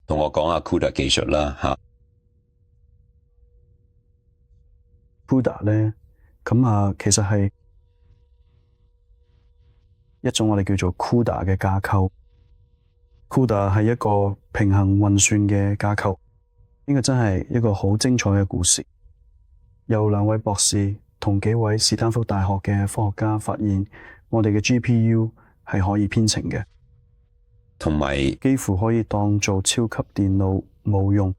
同我講下 CUDA 技術啦嚇。CUDA 咧，其實係一種我哋叫做 CUDA 嘅架構。CUDA 係一個平衡運算嘅架構，呢個真係一個好精彩嘅故事。由兩位博士同幾位史丹福大學嘅科學家發現，我哋嘅 GPU 係可以編程嘅，同埋幾乎可以當做超級電腦冇用。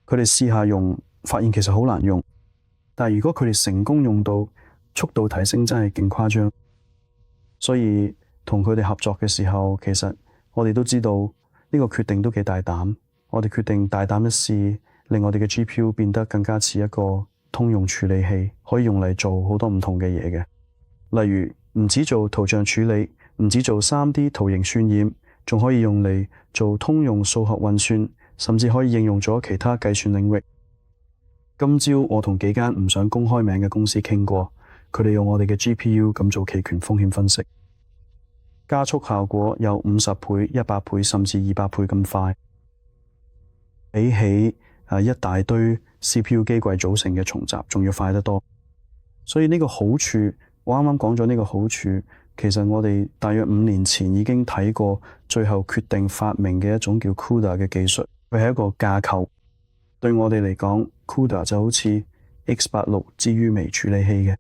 佢哋試下用，發現其實好難用。但係如果佢哋成功用到，速度提升真係勁誇張。所以同佢哋合作嘅時候，其實我哋都知道呢個決定都幾大膽。我哋決定大膽一試，令我哋嘅 GPU 變得更加似一個通用處理器，可以用嚟做好多唔同嘅嘢嘅。例如唔止做圖像處理，唔止做 3D 圖形渲染，仲可以用嚟做通用數學運算，甚至可以應用咗其他計算領域。今朝我同幾間唔想公開名嘅公司傾過，佢哋用我哋嘅 GPU 咁做期權風險分析，加速效果有50倍、100倍甚至200倍咁快，比起一大堆 CPU 機櫃組成嘅重集仲要快得多。所以呢個好處，我啱啱講咗呢個好處，其實我哋大約5年前已經睇過，最後決定發明嘅一種叫 CUDA 嘅技術，佢係一個架構。對我哋嚟講，CUDA 就好似 X86 之於微處理器嘅，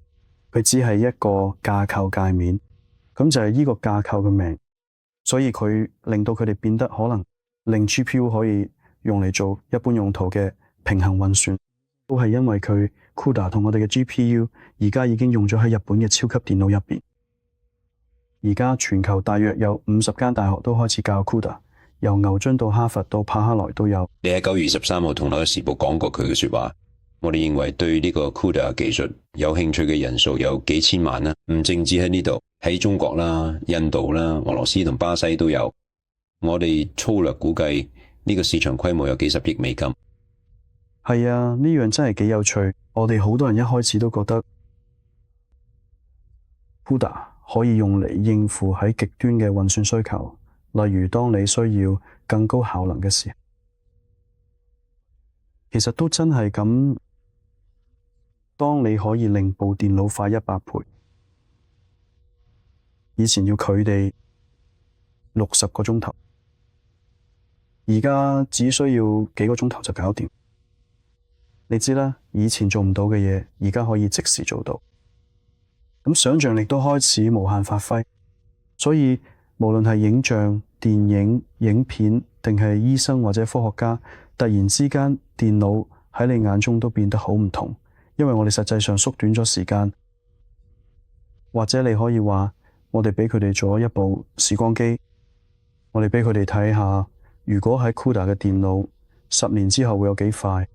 佢只係一個架構界面，咁就係呢個架構嘅名，所以佢令到佢哋變得可能令 GPU 可以用嚟做一般用途嘅平衡運算，都係因為佢 CUDA 同我哋嘅 GPU 而家已經用咗喺日本嘅超級電腦入邊。而家全球大約有50間大學都開始教 CUDA。由牛津到哈佛到柏克萊都有。你喺9月13號同紐約時報講過佢嘅說話，我哋認為對呢個 CUDA 技術有興趣嘅人數有幾千萬啦，唔淨止喺呢度，喺中國啦、印度啦、俄羅斯同巴西都有。我哋粗略估計呢個市場規模有幾十億美金。係啊，呢樣真係幾有趣。我哋好多人一開始都覺得 CUDA 可以用嚟應付喺極端嘅運算需求。例如當你需要更高效能嘅時候，其實都真係咁。當你可以令部電腦快100倍，以前要佢哋60個鐘頭，而家只需要幾個鐘頭就搞掂。你知啦，以前做唔到嘅嘢，而家可以即時做到。咁想像力都開始無限發揮，所以無論係影像、電影、影片，定係醫生或者科學家，突然之間電腦喺你眼中都變得好唔同，因為我哋實際上縮短咗時間，或者你可以話，我哋畀佢哋做一部時光機，我哋畀佢哋睇下，如果喺 CUDA 嘅電腦10年之後會有幾快。